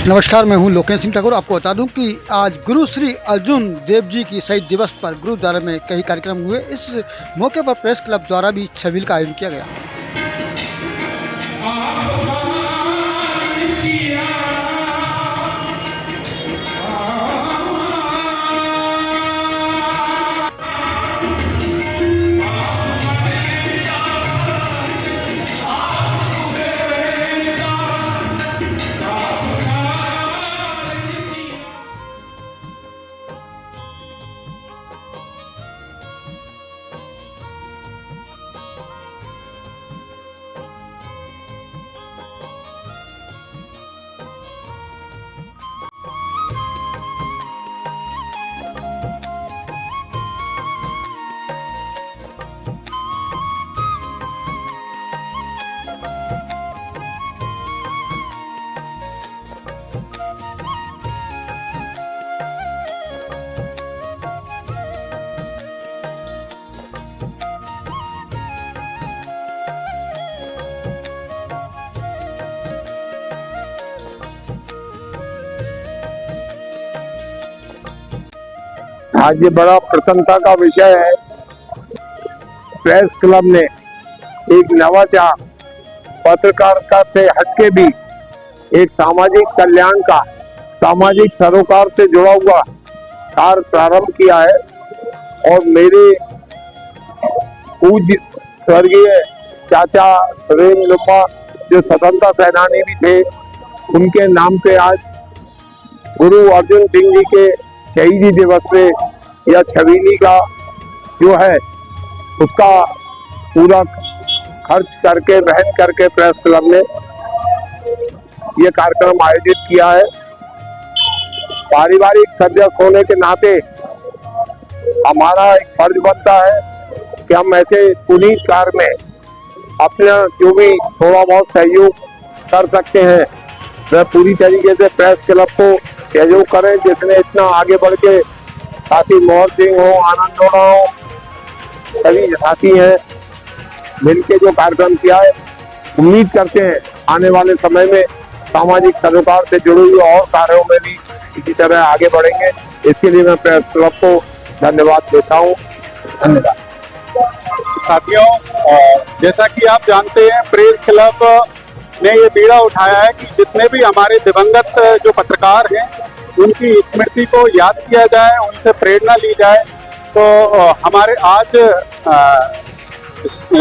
नमस्कार, मैं हूं लोकेश सिंह ठाकुर। आपको बता दूं कि आज गुरु श्री अर्जुन देव जी की शहीद दिवस पर गुरुद्वारा में कई कार्यक्रम हुए। इस मौके पर प्रेस क्लब द्वारा भी छबील का आयोजन किया गया। आज ये बड़ा प्रसन्नता का विषय है। प्रेस क्लब ने एक नवाचार पत्रकारिता से हटके भी एक सामाजिक कल्याण का, सामाजिक सरोकार से जुड़ा हुआ कार्य प्रारंभ किया है। और मेरे पूज्य स्वर्गीय चाचा सुरेंद्र लुम्बा जो स्वतंत्रता सेनानी भी थे, उनके नाम पे आज गुरु अर्जुन सिंह जी के शहीदी दिवस पे या छबीली का जो है उसका पूरा खर्च करके, वहन करके प्रेस क्लब ने ये कार्यक्रम आयोजित किया है। पारिवारिक सदस्य होने के नाते हमारा एक फर्ज बनता है कि हम ऐसे पुनीत कार्य में अपना जो भी थोड़ा बहुत सहयोग कर सकते हैं वह पूरी तरीके से प्रेस क्लब को सहयोग करें। जिसने इतना आगे बढ़ के साथी मोहन सिंह हो, आनंद जोड़ा हो, सभी साथी हैं, मिलके जो कार्यक्रम किया है, उम्मीद करते हैं आने वाले समय में सामाजिक सरोकार से जुड़े हुए और कार्यों में भी इसी तरह आगे बढ़ेंगे। इसके लिए मैं प्रेस क्लब को धन्यवाद देता हूँ। धन्यवाद। साथियों, जैसा कि आप जानते हैं, प्रेस क्लब ने ये बीड़ा उठाया है कि जितने भी हमारे दिवंगत जो पत्रकार हैं उनकी स्मृति को याद किया जाए, उनसे प्रेरणा ली जाए। तो हमारे आज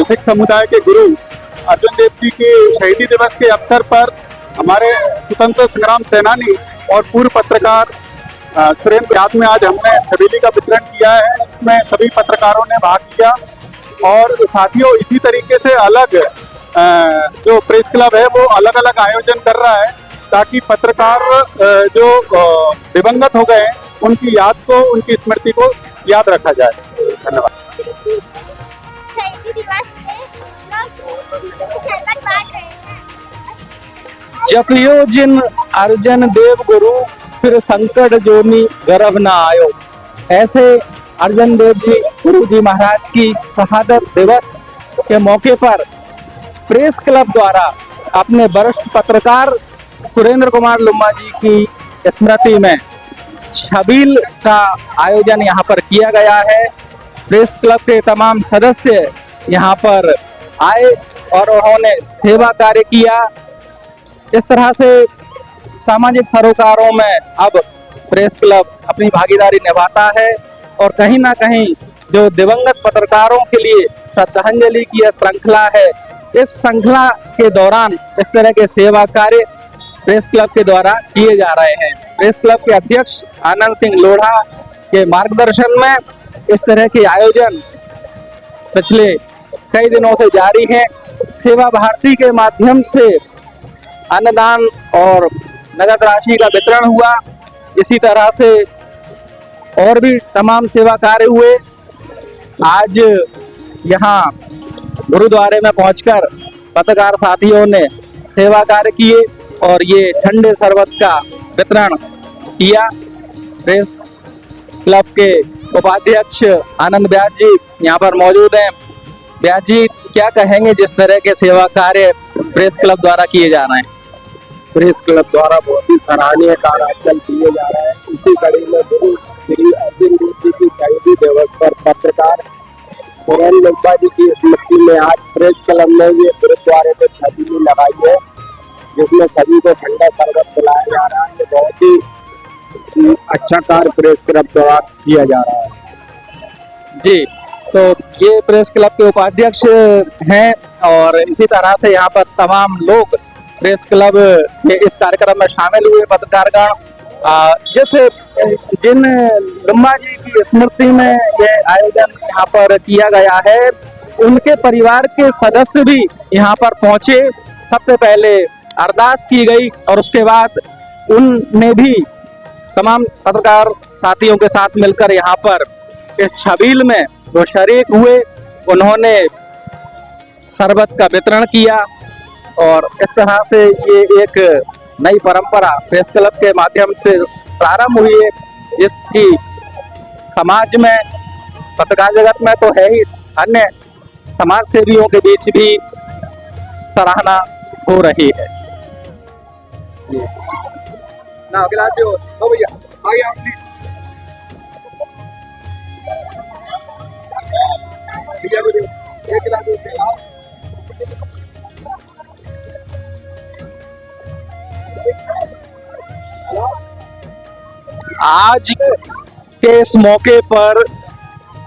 सिख समुदाय के गुरु अर्जुन देव जी के शहीदी दिवस के अवसर पर हमारे स्वतंत्रता संग्राम सेनानी और पूर्व पत्रकार सुरेंद्र याद में आज हमने छबीली का वितरण किया है। इसमें सभी पत्रकारों ने भाग लिया। और साथियों, इसी तरीके से अलग जो प्रेस क्लब है वो अलग अलग आयोजन कर रहा है ताकि पत्रकार जो दिवंगत हो गए उनकी याद को, उनकी स्मृति को याद रखा जाए। धन्यवाद। जपियो जिन अर्जन देव गुरु, फिर संकट जोनी गर्भ न आयो। ऐसे अर्जन देव जी गुरु जी महाराज की शहादत दिवस के मौके पर प्रेस क्लब द्वारा अपने वरिष्ठ पत्रकार सुरेंद्र कुमार लुम्बा जी की स्मृति में छबील का आयोजन यहाँ पर किया गया है। प्रेस क्लब के तमाम सदस्य यहाँ पर आए और उन्होंने सेवा कार्य किया। इस तरह से सामाजिक सरोकारों में अब प्रेस क्लब अपनी भागीदारी निभाता है और कहीं ना कहीं जो दिवंगत पत्रकारों के लिए श्रद्धांजलि की यह श्रृंखला है, इस श्रृंखला के दौरान इस तरह के सेवा कार्य प्रेस क्लब के द्वारा किए जा रहे हैं। प्रेस क्लब के अध्यक्ष आनंद सिंह लोढ़ा के मार्गदर्शन में इस तरह के आयोजन पिछले कई दिनों से जारी हैं। सेवा भारती के माध्यम से अन्नदान और नगद राशि का वितरण हुआ। इसी तरह से और भी तमाम सेवा कार्य हुए। आज यहाँ गुरुद्वारे में पहुंचकर पत्रकार साथियों ने सेवा कार्य किए और ये ठंडे शरबत का वितरण किया। प्रेस क्लब के उपाध्यक्ष आनंद व्यास जी यहाँ पर मौजूद हैं। व्यास जी, क्या कहेंगे जिस तरह के सेवा कार्य प्रेस क्लब द्वारा किए जा रहे हैं? प्रेस क्लब द्वारा बहुत ही सराहनीय कार्य आजकल किए जा रहा है। इसी कड़ी में गुरु श्री अर्जुन देव जी की शहीदी दिवस पर पत्रकार सुरेंद्र लुम्बा जी की स्मृति में आज प्रेस क्लब में ये गुरुद्वारे में छबीली लगाई है, जिसमें सभी को ठंडा शरबत पिलाया जा रहा है। ये बहुत ही अच्छा कार्य प्रेस क्लब द्वारा किया जा रहा है जी। तो ये प्रेस क्लब के उपाध्यक्ष हैं और इसी तरह से यहाँ पर तमाम लोग प्रेस क्लब के इस कार्यक्रम में शामिल हुए पत्रकारगण। जैसे जिन लुम्बा जी की स्मृति में ये आयोजन यहाँ पर किया गया है, उनके परिवार के सदस्य भी यहाँ पर पहुंचे। सबसे पहले अरदास की गई और उसके बाद उनने भी तमाम पत्रकार साथियों के साथ मिलकर यहाँ पर इस छबील में वो शरीक हुए। उन्होंने शरबत का वितरण किया और इस तरह से ये एक नई परंपरा प्रेस क्लब के माध्यम से प्रारंभ हुई है, जिसकी समाज में, पत्रकार जगत में तो है ही, अन्य समाज सेवियों के बीच भी सराहना हो रही है। ना अगला जो हो भैया आगे आप भैया को एक गिलास आज के इस मौके पर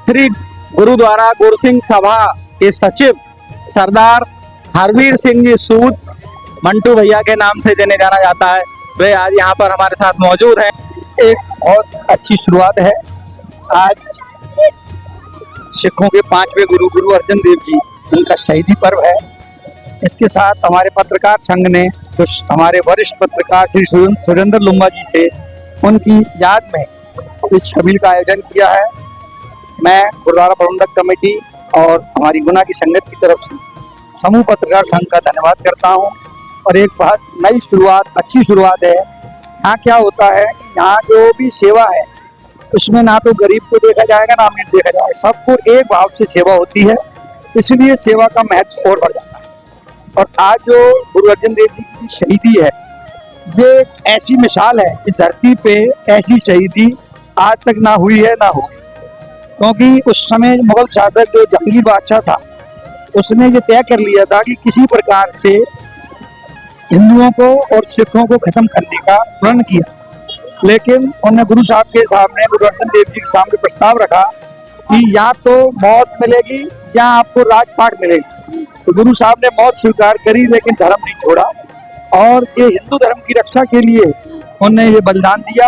श्री गुरुद्वारा गुरसिंह सभा के सचिव सरदार हरवीर सिंह जी सूद, मंटू भैया के नाम से जिन्हें जाना जाता है, वे आज यहाँ पर हमारे साथ मौजूद हैं। एक बहुत अच्छी शुरुआत है। आज सिखों के 5वें गुरु गुरु अर्जन देव जी, उनका शहीदी पर्व है। इसके साथ हमारे पत्रकार संघ ने जो हमारे वरिष्ठ पत्रकार श्री सुरेंद्र लुम्बा जी थे, उनकी याद में इस छबील का आयोजन किया है। मैं गुरुद्वारा प्रबंधक कमेटी और हमारी गुना की संगत की तरफ से समूह पत्रकार संघ का धन्यवाद करता हूं। और एक बहुत नई शुरुआत, अच्छी शुरुआत है। यहाँ क्या होता है कि यहाँ जो भी सेवा है उसमें ना तो गरीब को देखा जाएगा ना अमीर देखा जाएगा, सबको एक भाव से सेवा होती है, इसलिए सेवा का महत्व और बढ़ जाता है। और आज जो गुरु अर्जन देव जी की शहीदी है, ये ऐसी मिसाल है, इस धरती पे ऐसी शहीदी आज तक ना हुई है ना होगी। क्योंकि उस समय मुगल शासक जो जहांगीर बादशाह था, उसने ये तय कर लिया था कि किसी प्रकार से हिंदुओं को और सिखों को खत्म करने का प्रण किया। लेकिन उन्होंने गुरु साहब के सामने, गुरु अर्जन देव जी के सामने प्रस्ताव रखा कि या तो मौत मिलेगी या आपको राजपाट मिलेगी। तो गुरु साहब ने मौत स्वीकार करी, लेकिन धर्म नहीं छोड़ा और ये हिंदू धर्म की रक्षा के लिए उन्होंने ये बलिदान दिया।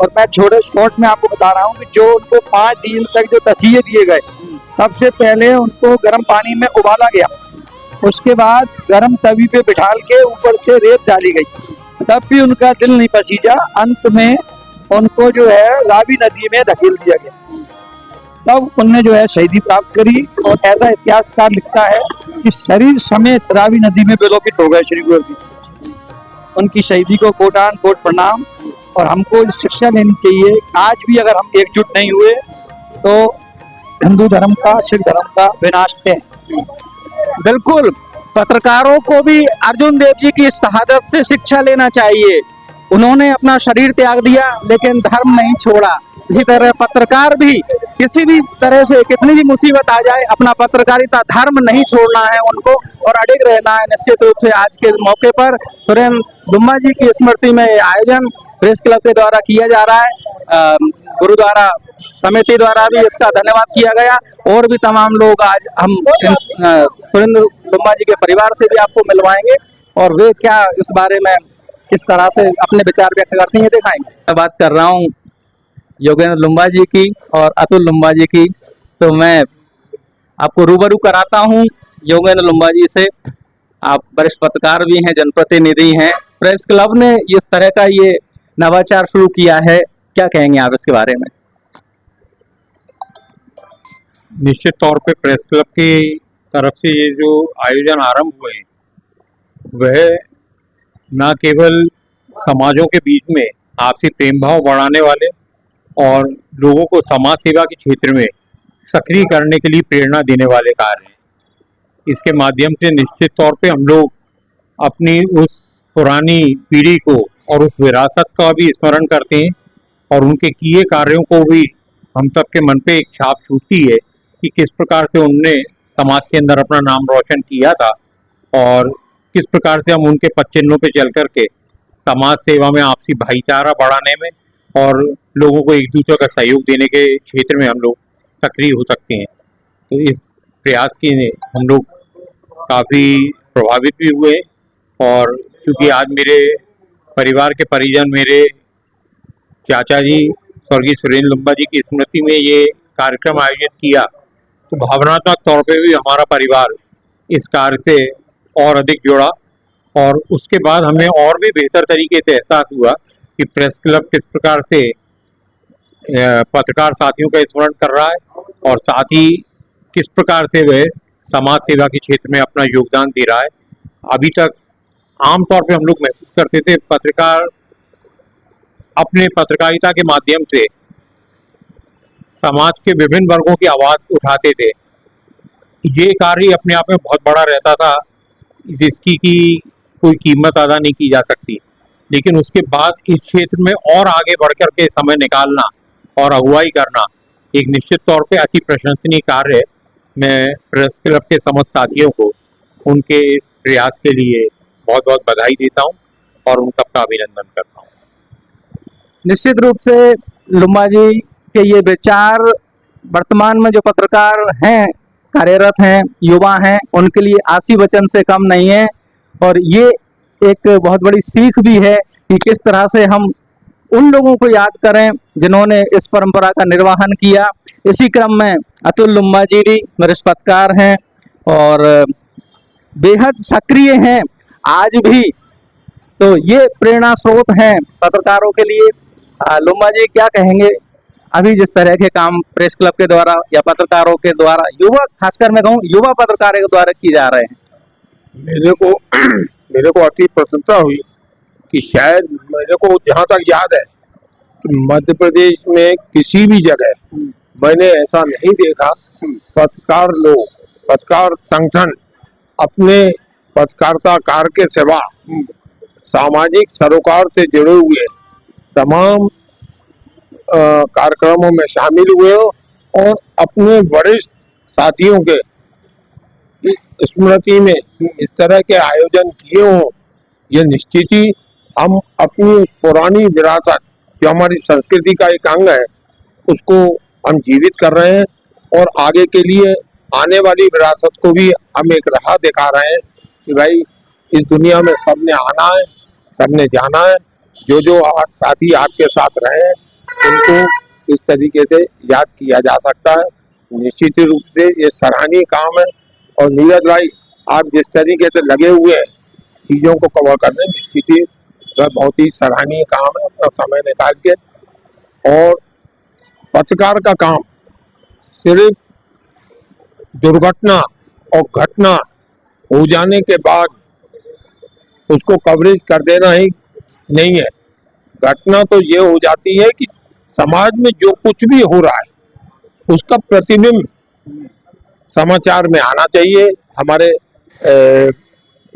और मैं छोटे शॉर्ट में आपको बता रहा हूँ कि जो उनको 5 दिन तक जो तसीहे दिए गए, सबसे पहले उनको गर्म पानी में उबाला गया, उसके बाद गर्म तवी पे बिठाल के ऊपर से रेत डाली गई, तब भी उनका दिल नहीं पसीजा। अंत में उनको जो है रावी नदी में धकेल दिया गया, तब उनने जो है शहीदी प्राप्त करी। और ऐसा इतिहासकार लिखता है कि शरीर समेत रावी नदी में विलोपित हो गए श्री गुरु जी। उनकी शहीदी को कोटान कोट प्रणाम। और हमको शिक्षा लेनी चाहिए, आज भी अगर हम एकजुट नहीं हुए तो हिंदू धर्म का, सिख धर्म का विनाश है। बिल्कुल, पत्रकारों को भी अर्जुन देव जी की शहादत से शिक्षा लेना चाहिए। उन्होंने अपना शरीर त्याग दिया लेकिन धर्म नहीं छोड़ा। इसी तरह पत्रकार भी किसी भी तरह से कितनी भी मुसीबत आ जाए, अपना पत्रकारिता धर्म नहीं छोड़ना है उनको और अडिग रहना है। निश्चित रूप से आज के मौके पर सुरेंद्र लुम्बा जी की स्मृति में आयोजन प्रेस क्लब के द्वारा किया जा रहा है। गुरुद्वारा समिति द्वारा भी इसका धन्यवाद किया गया। और भी तमाम लोग आज हम सुरेंद्र लुम्बा जी के परिवार से भी आपको मिलवाएंगे और वे क्या इस बारे में किस तरह से अपने विचार व्यक्त करती हैं दिखाएंगे। मैं बात कर रहा हूँ योगेंद्र लुम्बा जी की और अतुल लुम्बा जी की, तो मैं आपको रूबरू कराता हूँ योगेंद्र लुम्बा जी से। आप वरिष्ठ पत्रकार भी हैं, जनप्रतिनिधि हैं। प्रेस क्लब ने इस तरह का ये नवाचार शुरू किया है, क्या कहेंगे आप इसके बारे में? निश्चित तौर पे प्रेस क्लब की तरफ से ये जो आयोजन आरंभ हुए, वह न केवल समाजों के बीच में आपसी प्रेम भाव बढ़ाने वाले और लोगों को समाज सेवा के क्षेत्र में सक्रिय करने के लिए प्रेरणा देने वाले कार्य हैं। इसके माध्यम से निश्चित तौर पे हम लोग अपनी उस पुरानी पीढ़ी को और उस विरासत का भी स्मरण करते हैं और उनके किए कार्यों को भी हम सबके मन पे एक छाप छूटती है कि किस प्रकार से उनने समाज के अंदर अपना नाम रोशन किया था और किस प्रकार से हम उनके पद चिन्हों पे चल करके समाज सेवा में आपसी भाईचारा बढ़ाने में और लोगों को एक दूसरे का सहयोग देने के क्षेत्र में हम लोग सक्रिय हो सकते हैं। तो इस प्रयास की हम लोग काफ़ी प्रभावित भी हुए और क्योंकि आज मेरे परिवार के परिजन मेरे चाचा जी स्वर्गीय सुरेंद्र लुम्बा जी की स्मृति में ये कार्यक्रम आयोजित किया, तो भावनात्मक तौर पे भी हमारा परिवार इस कार्य से और अधिक जुड़ा और उसके बाद हमें और भी बेहतर तरीके से एहसास हुआ कि प्रेस क्लब किस प्रकार से पत्रकार साथियों का स्मरण कर रहा है और साथ ही किस प्रकार से वह समाज सेवा के क्षेत्र में अपना योगदान दे रहा है। अभी तक आमतौर पे हम लोग महसूस करते थे पत्रकार अपने पत्रकारिता के माध्यम से समाज के विभिन्न वर्गों की आवाज़ उठाते थे। ये कार्य अपने आप में बहुत बड़ा रहता था जिसकी की कोई कीमत अदा नहीं की जा सकती, लेकिन उसके बाद इस क्षेत्र में और आगे बढ़कर के समय निकालना और अगुवाई करना एक निश्चित तौर पे अति प्रशंसनीय कार्य है। मैं प्रेस क्लब के समस्त साथियों को उनके इस प्रयास के लिए बहुत बहुत बधाई देता हूं और उन सबका अभिनंदन करता हूं। निश्चित रूप से लुम्बा जी के ये विचार वर्तमान में जो पत्रकार हैं, कार्यरत हैं, युवा हैं, उनके लिए आशीर्वचन से कम नहीं है और ये एक बहुत बड़ी सीख भी है कि किस तरह से हम उन लोगों को याद करें जिन्होंने इस परंपरा का निर्वहन किया। इसी क्रम में अतुल लुम्बा जी भी वरिष्ठ पत्रकार हैं और बेहद सक्रिय हैं आज भी, तो ये प्रेरणा स्रोत हैं पत्रकारों के लिए। लुम्बा जी क्या कहेंगे अभी जिस तरह के काम प्रेस क्लब के द्वारा या पत्रकारों के द्वारा, युवा खासकर मैं कहूँ युवा पत्रकारों के द्वारा किए जा रहे हैं? मेरे को अति प्रसन्नता हुई कि शायद मेरे को जहाँ तक याद है कि मध्य प्रदेश में किसी भी जगह मैंने ऐसा नहीं देखा पत्रकार संगठन अपने पत्रकारिता कार्य के सिवा सामाजिक सरोकार से जुड़े हुए तमाम कार्यक्रमों में शामिल हुए हो और अपने वरिष्ठ साथियों के स्मृति में इस तरह के आयोजन किए हो। ये निश्चित ही हम अपनी उस पुरानी विरासत जो हमारी संस्कृति का एक अंग है उसको हम जीवित कर रहे हैं और आगे के लिए आने वाली विरासत को भी हम एक राह दिखा रहे हैं कि भाई इस दुनिया में सबने आना है, सबने जाना है। जो आज साथी आपके साथ रहे हैं उनको इस तरीके से याद किया जा सकता है। निश्चित रूप से ये सराहनीय काम है और नीरज भाई आप जिस तरीके से लगे हुए हैं चीज़ों को कवर करने, निश्चित ही वह बहुत ही सराहनीय काम है अपना समय निकाल के। और पत्रकार का काम सिर्फ दुर्घटना और घटना हो जाने के बाद उसको कवरेज कर देना ही नहीं है। घटना तो ये हो जाती है कि समाज में जो कुछ भी हो रहा है उसका प्रतिबिंब समाचार में आना चाहिए। हमारे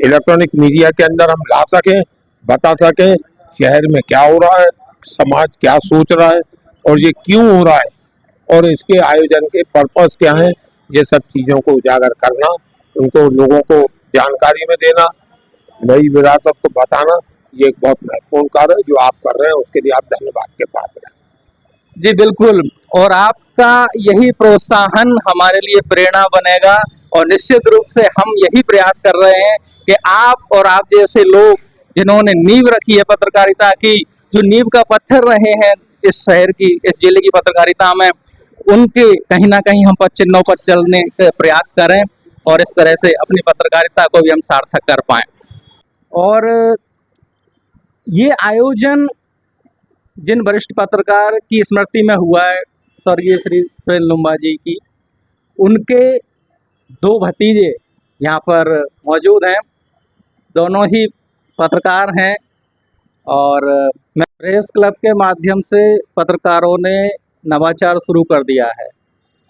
इलेक्ट्रॉनिक मीडिया के अंदर हम ला सकें, बता सकें शहर में क्या हो रहा है, समाज क्या सोच रहा है और ये क्यों हो रहा है और इसके आयोजन के पर्पस क्या है। ये सब चीज़ों को उजागर करना, उनको लोगों को जानकारी में देना, नई विरासत को बताना, ये एक बहुत महत्वपूर्ण कार्य है जो आप कर रहे हैं। उसके लिए आप धन्यवाद के पात्र हैं। जी बिल्कुल, और आपका यही प्रोत्साहन हमारे लिए प्रेरणा बनेगा और निश्चित रूप से हम यही प्रयास कर रहे हैं कि आप और आप जैसे लोग जिन्होंने नींव रखी है पत्रकारिता की, जो नींव का पत्थर रहे हैं इस शहर की, इस जिले की पत्रकारिता में, उनके कहीं ना कहीं हम पद चिन्हों पर चलने का प्रयास करें और इस तरह से अपनी पत्रकारिता को भी हम सार्थक कर पाएं। और ये आयोजन जिन वरिष्ठ पत्रकार की स्मृति में हुआ है, स्वर्गीय श्री सुरेंद्र लुम्बा जी की, उनके दो भतीजे यहाँ पर मौजूद हैं, दोनों ही पत्रकार हैं और मैं प्रेस क्लब के माध्यम से पत्रकारों ने नवाचार शुरू कर दिया है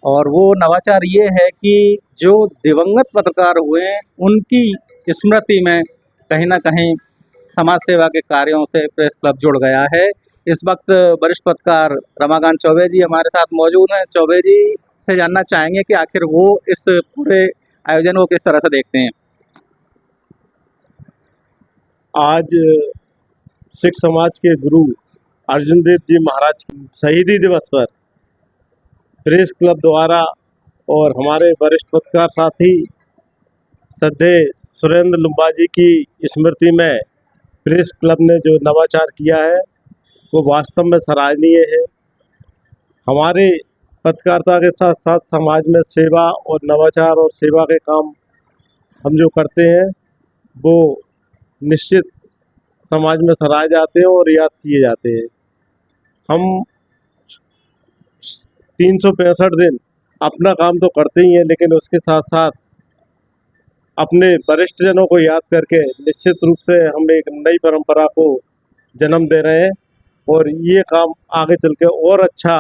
और वो नवाचार ये है कि जो दिवंगत पत्रकार हुए उनकी स्मृति में कहीं ना कहीं समाज सेवा के कार्यों से प्रेस क्लब जुड़ गया है। इस वक्त वरिष्ठ पत्रकार रमाकांत चौबे जी हमारे साथ मौजूद हैं। चौबे जी से जानना चाहेंगे कि आखिर वो इस पूरे आयोजन को किस तरह से देखते हैं। आज सिख समाज के गुरु अर्जुन देव जी महाराज की शहीदी दिवस पर प्रेस क्लब द्वारा और हमारे वरिष्ठ पत्रकार साथी श्रद्धेय सुरेंद्र लुम्बा जी की स्मृति में प्रेस क्लब ने जो नवाचार किया है वो वास्तव में सराहनीय है। हमारे पत्रकारिता के साथ साथ समाज में सेवा और नवाचार और सेवा के काम हम जो करते हैं वो निश्चित समाज में सराहे जाते हैं और याद किए जाते हैं। हम 365 दिन अपना काम तो करते ही हैं, लेकिन उसके साथ साथ अपने वरिष्ठ जनों को याद करके निश्चित रूप से हम एक नई परंपरा को जन्म दे रहे हैं और ये काम आगे चल के और अच्छा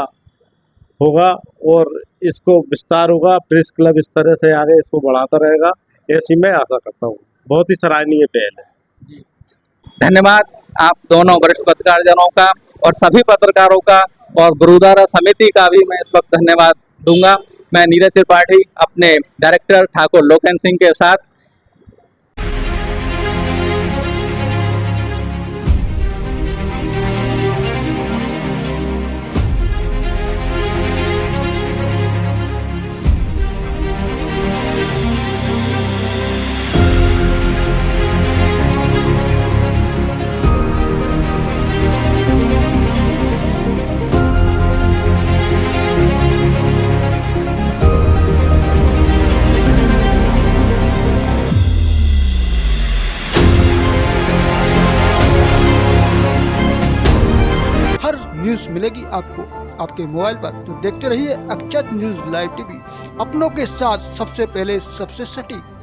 होगा और इसको विस्तार होगा। प्रेस क्लब इस तरह से आगे इसको बढ़ाता रहेगा, ऐसी मैं आशा करता हूँ। बहुत ही सराहनीय पहल है। धन्यवाद आप दोनों वरिष्ठ पत्रकार जनों का और सभी पत्रकारों का, और गुरुद्वारा समिति का भी मैं इस वक्त धन्यवाद दूंगा। मैं नीरज त्रिपाठी अपने डायरेक्टर ठाकुर लोकेन सिंह के साथ। न्यूज़ मिलेगी आपको आपके मोबाइल पर, तो देखते रहिए अक्षत न्यूज़ लाइव टीवी, अपनों के साथ सबसे पहले सबसे सटीक।